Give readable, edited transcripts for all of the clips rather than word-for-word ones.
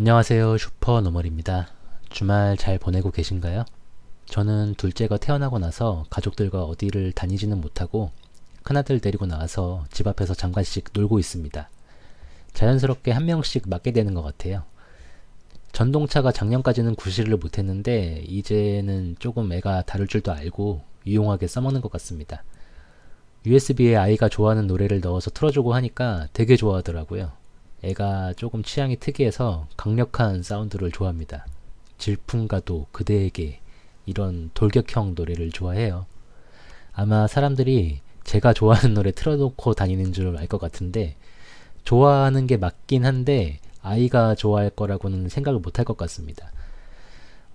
안녕하세요. 슈퍼노멀입니다. 주말 잘 보내고 계신가요? 저는 둘째가 태어나고 나서 가족들과 어디를 다니지는 못하고 큰아들 데리고 나와서 집 앞에서 잠깐씩 놀고 있습니다. 자연스럽게 한 명씩 맡게 되는 것 같아요. 전동차가 작년까지는 구실을 못했는데 이제는 조금 애가 다룰 줄도 알고 유용하게 써먹는 것 같습니다. USB에 아이가 좋아하는 노래를 넣어서 틀어주고 하니까 되게 좋아하더라고요. 애가 조금 취향이 특이해서 강력한 사운드를 좋아합니다. 질풍가도 그대에게 이런 돌격형 노래를 좋아해요. 아마 사람들이 제가 좋아하는 노래 틀어놓고 다니는 줄 알 것 같은데 좋아하는 게 맞긴 한데 아이가 좋아할 거라고는 생각을 못 할 것 같습니다.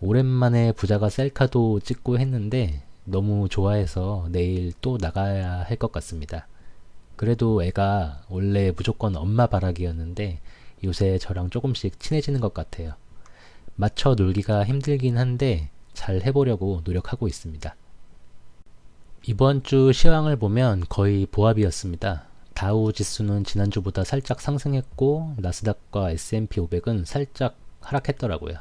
오랜만에 부자가 셀카도 찍고 했는데 너무 좋아해서 내일 또 나가야 할 것 같습니다. 그래도 애가 원래 무조건 엄마 바라기였는데 요새 저랑 조금씩 친해지는 것 같아요. 맞춰 놀기가 힘들긴 한데 잘 해보려고 노력하고 있습니다. 이번 주 시황을 보면 거의 보합이었습니다. 다우 지수는 지난주보다 살짝 상승했고 나스닥과 S&P 500은 살짝 하락했더라고요.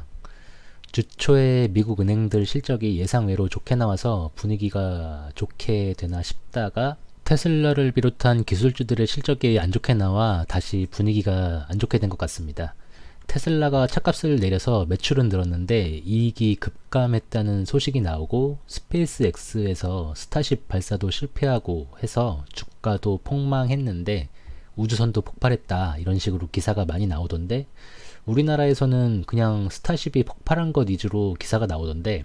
주 초에 미국 은행들 실적이 예상외로 좋게 나와서 분위기가 좋게 되나 싶다가 테슬라를 비롯한 기술주들의 실적이 안 좋게 나와 다시 분위기가 안 좋게 된 것 같습니다. 테슬라가 차값을 내려서 매출은 늘었는데 이익이 급감했다는 소식이 나오고 스페이스X에서 스타쉽 발사도 실패하고 해서 주가도 폭망했는데 우주선도 폭발했다 이런 식으로 기사가 많이 나오던데 우리나라에서는 그냥 스타쉽이 폭발한 것 위주로 기사가 나오던데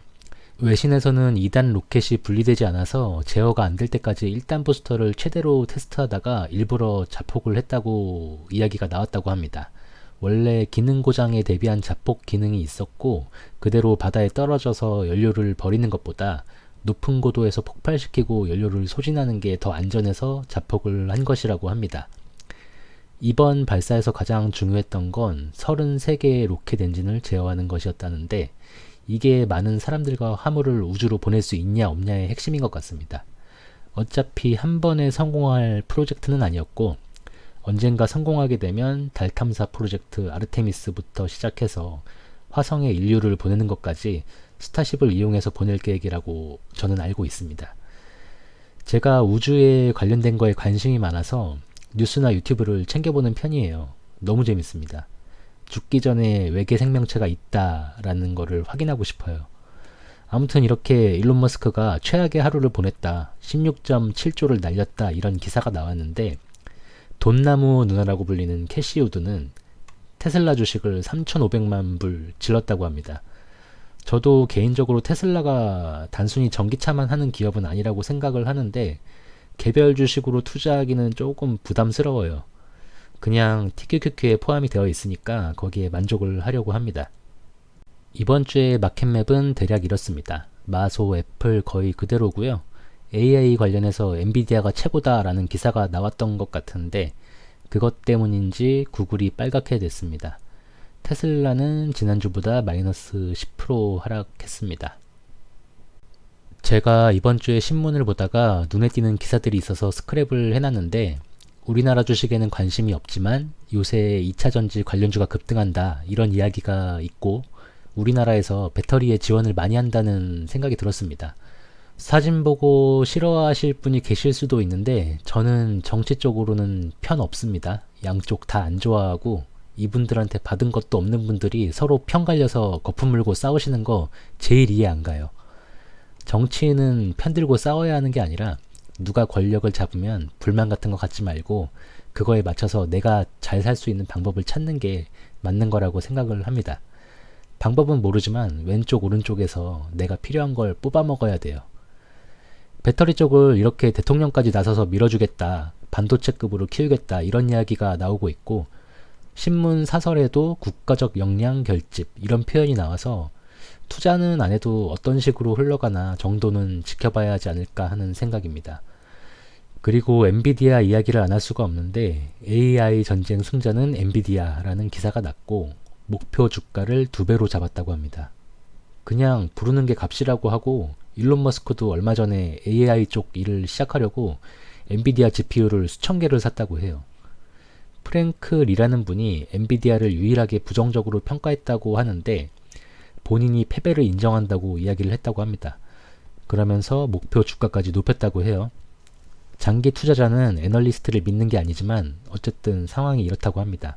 외신에서는 2단 로켓이 분리되지 않아서 제어가 안 될 때까지 1단 부스터를 최대로 테스트하다가 일부러 자폭을 했다고 이야기가 나왔다고 합니다. 원래 기능 고장에 대비한 자폭 기능이 있었고 그대로 바다에 떨어져서 연료를 버리는 것보다 높은 고도에서 폭발시키고 연료를 소진하는 게 더 안전해서 자폭을 한 것이라고 합니다. 이번 발사에서 가장 중요했던 건 33개의 로켓 엔진을 제어하는 것이었다는데 이게 많은 사람들과 화물을 우주로 보낼 수 있냐 없냐의 핵심인 것 같습니다. 어차피 한 번에 성공할 프로젝트는 아니었고 언젠가 성공하게 되면 달 탐사 프로젝트 아르테미스부터 시작해서 화성에 인류를 보내는 것까지 스타쉽을 이용해서 보낼 계획이라고 저는 알고 있습니다. 제가 우주에 관련된 거에 관심이 많아서 뉴스나 유튜브를 챙겨보는 편이에요. 너무 재밌습니다. 죽기 전에 외계 생명체가 있다라는 거를 확인하고 싶어요. 아무튼 이렇게 일론 머스크가 최악의 하루를 보냈다. 16.7조를 날렸다. 이런 기사가 나왔는데 돈나무 누나라고 불리는 캐시 우드는 테슬라 주식을 3,500만 불 질렀다고 합니다. 저도 개인적으로 테슬라가 단순히 전기차만 하는 기업은 아니라고 생각을 하는데 개별 주식으로 투자하기는 조금 부담스러워요. 그냥 TQQQ에 포함이 되어 있으니까 거기에 만족을 하려고 합니다. 이번 주의 마켓맵은 대략 이렇습니다. 마소, 애플 거의 그대로고요. AI 관련해서 엔비디아가 최고다라는 기사가 나왔던 것 같은데 그것 때문인지 구글이 빨갛게 됐습니다. 테슬라는 지난주보다 마이너스 10% 하락했습니다. 제가 이번 주에 신문을 보다가 눈에 띄는 기사들이 있어서 스크랩을 해놨는데 우리나라 주식에는 관심이 없지만 요새 2차전지 관련주가 급등한다 이런 이야기가 있고 우리나라에서 배터리에 지원을 많이 한다는 생각이 들었습니다. 사진 보고 싫어하실 분이 계실 수도 있는데 저는 정치 쪽으로는 편 없습니다. 양쪽 다 안 좋아하고 이분들한테 받은 것도 없는 분들이 서로 편 갈려서 거품 물고 싸우시는 거 제일 이해 안 가요. 정치인은 편 들고 싸워야 하는 게 아니라 누가 권력을 잡으면 불만 같은 거 갖지 말고 그거에 맞춰서 내가 잘 살 수 있는 방법을 찾는 게 맞는 거라고 생각을 합니다. 방법은 모르지만 왼쪽 오른쪽에서 내가 필요한 걸 뽑아 먹어야 돼요. 배터리 쪽을 이렇게 대통령까지 나서서 밀어주겠다, 반도체급으로 키우겠다 이런 이야기가 나오고 있고 신문 사설에도 국가적 역량 결집 이런 표현이 나와서 투자는 안 해도 어떤 식으로 흘러가나 정도는 지켜봐야 하지 않을까 하는 생각입니다. 그리고 엔비디아 이야기를 안 할 수가 없는데 AI 전쟁 승자는 엔비디아라는 기사가 났고 목표 주가를 2배로 잡았다고 합니다. 그냥 부르는 게 값이라고 하고 일론 머스크도 얼마 전에 AI 쪽 일을 시작하려고 엔비디아 GPU를 수천 개를 샀다고 해요. 프랭크 리라는 분이 엔비디아를 유일하게 부정적으로 평가했다고 하는데 본인이 패배를 인정한다고 이야기를 했다고 합니다. 그러면서 목표 주가까지 높였다고 해요. 장기 투자자는 애널리스트를 믿는 게 아니지만 어쨌든 상황이 이렇다고 합니다.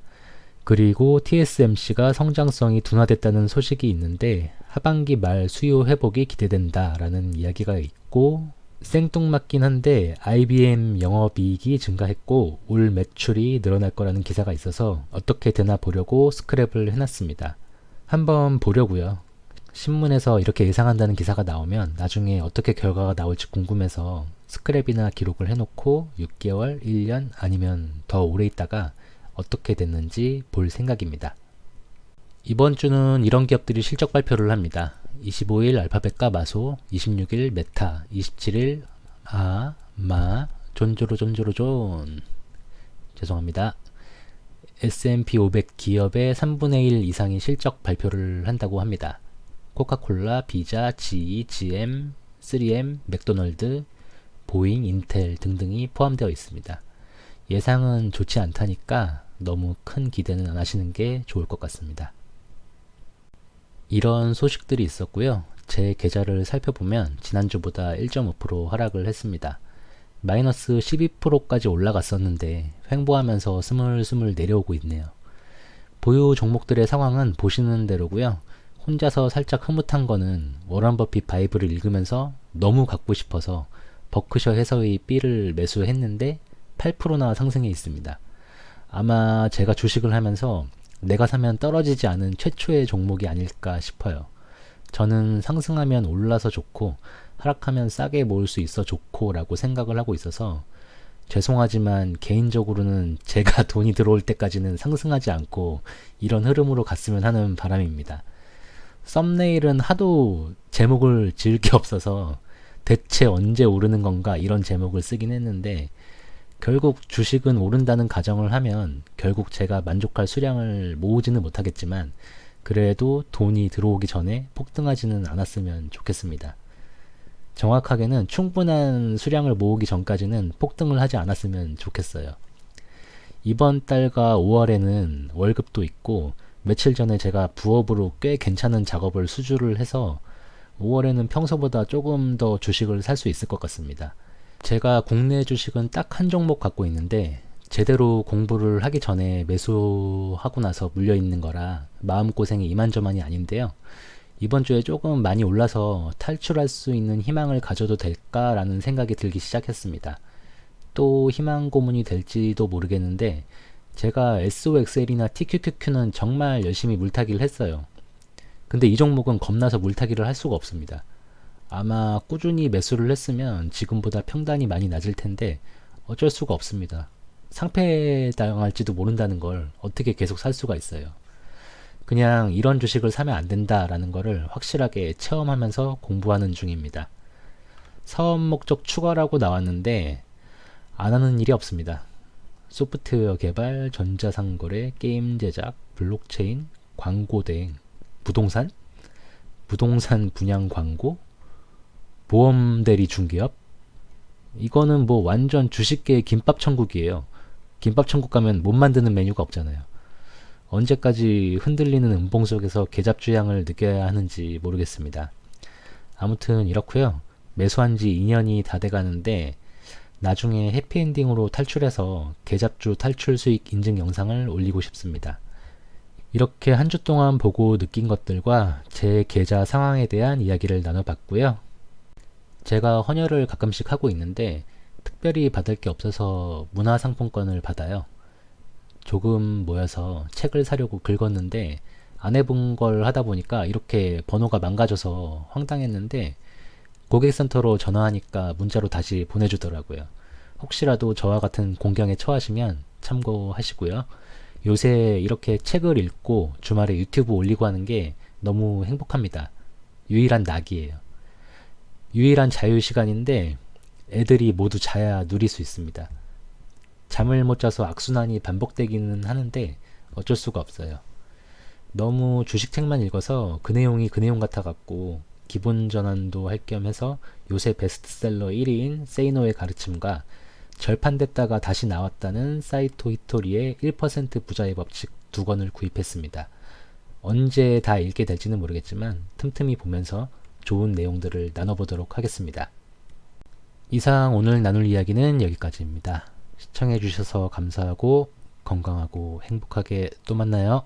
그리고 TSMC가 성장성이 둔화됐다는 소식이 있는데 하반기 말 수요 회복이 기대된다 라는 이야기가 있고, 생뚱맞긴 한데 IBM 영업이익이 증가했고 올 매출이 늘어날 거라는 기사가 있어서 어떻게 되나 보려고 스크랩을 해놨습니다. 한번 보려고요. 신문에서 이렇게 예상한다는 기사가 나오면 나중에 어떻게 결과가 나올지 궁금해서 스크랩이나 기록을 해놓고 6개월, 1년 아니면 더 오래 있다가 어떻게 됐는지 볼 생각입니다. 이번 주는 이런 기업들이 실적 발표를 합니다. 25일 알파벳과 마소, 26일 메타, 27일 존 죄송합니다. S&P 500 기업의 3분의 1 이상이 실적 발표를 한다고 합니다. 코카콜라, 비자, GE, GM, 3M, 맥도널드, 보잉, 인텔 등등이 포함되어 있습니다. 예상은 좋지 않다니까 너무 큰 기대는 안 하시는 게 좋을 것 같습니다. 이런 소식들이 있었고요. 제 계좌를 살펴보면 지난주보다 1.5% 하락을 했습니다. 마이너스 12%까지 올라갔었는데 횡보하면서 스물스물 내려오고 있네요. 보유 종목들의 상황은 보시는 대로고요. 혼자서 살짝 흐뭇한 거는 워런 버핏 바이블을 읽으면서 너무 갖고 싶어서 버크셔 해서의 B를 매수했는데 8%나 상승해 있습니다. 아마 제가 주식을 하면서 내가 사면 떨어지지 않은 최초의 종목이 아닐까 싶어요. 저는 상승하면 올라서 좋고 하락하면 싸게 모을 수 있어 좋고 라고 생각을 하고 있어서 죄송하지만 개인적으로는 제가 돈이 들어올 때까지는 상승하지 않고 이런 흐름으로 갔으면 하는 바람입니다. 썸네일은 하도 제목을 지을 게 없어서 대체 언제 오르는 건가 이런 제목을 쓰긴 했는데 결국 주식은 오른다는 가정을 하면 결국 제가 만족할 수량을 모으지는 못하겠지만 그래도 돈이 들어오기 전에 폭등하지는 않았으면 좋겠습니다. 정확하게는 충분한 수량을 모으기 전까지는 폭등을 하지 않았으면 좋겠어요. 이번 달과 5월에는 월급도 있고 며칠 전에 제가 부업으로 꽤 괜찮은 작업을 수주를 해서 5월에는 평소보다 조금 더 주식을 살 수 있을 것 같습니다. 제가 국내 주식은 딱 한 종목 갖고 있는데 제대로 공부를 하기 전에 매수하고 나서 물려있는 거라 마음고생이 이만저만이 아닌데요. 이번 주에 조금 많이 올라서 탈출할 수 있는 희망을 가져도 될까라는 생각이 들기 시작했습니다. 또 희망 고문이 될지도 모르겠는데 제가 SOXL이나 TQQQ는 정말 열심히 물타기를 했어요. 근데 이 종목은 겁나서 물타기를 할 수가 없습니다. 아마 꾸준히 매수를 했으면 지금보다 평단이 많이 낮을 텐데 어쩔 수가 없습니다. 상폐당할지도 모른다는 걸 어떻게 계속 살 수가 있어요. 그냥 이런 주식을 사면 안 된다라는 거를 확실하게 체험하면서 공부하는 중입니다. 사업 목적 추가라고 나왔는데 안 하는 일이 없습니다. 소프트웨어 개발, 전자상거래, 게임 제작, 블록체인, 광고 대행, 부동산 분양 광고, 보험 대리 중개업. 이거는 뭐 완전 주식계의 김밥 천국이에요. 김밥 천국 가면 못 만드는 메뉴가 없잖아요. 언제까지 흔들리는 음봉 속에서 개잡주양을 느껴야 하는지 모르겠습니다. 아무튼 이렇고요. 매수한 지 2년이 다 돼가는데 나중에 해피엔딩으로 탈출해서 개잡주 탈출 수익 인증 영상을 올리고 싶습니다. 이렇게 한 주 동안 보고 느낀 것들과 제 계좌 상황에 대한 이야기를 나눠봤고요. 제가 헌혈을 가끔씩 하고 있는데 특별히 받을 게 없어서 문화상품권을 받아요. 조금 모여서 책을 사려고 긁었는데 안 해본 걸 하다 보니까 이렇게 번호가 망가져서 황당했는데 고객센터로 전화하니까 문자로 다시 보내주더라고요. 혹시라도 저와 같은 공경에 처하시면 참고하시고요. 요새 이렇게 책을 읽고 주말에 유튜브 올리고 하는 게 너무 행복합니다. 유일한 낙이에요. 유일한 자유시간인데 애들이 모두 자야 누릴 수 있습니다. 잠을 못 자서 악순환이 반복되기는 하는데 어쩔 수가 없어요. 너무 주식책만 읽어서 그 내용이 그 내용 같아갖고 기본 전환도 할 겸 해서 요새 베스트셀러 1위인 세이노의 가르침과 절판됐다가 다시 나왔다는 사이토 히토리의 1% 부자의 법칙 2권을 구입했습니다. 언제 다 읽게 될지는 모르겠지만 틈틈이 보면서 좋은 내용들을 나눠보도록 하겠습니다. 이상 오늘 나눌 이야기는 여기까지입니다. 시청해주셔서 감사하고 건강하고 행복하게 또 만나요.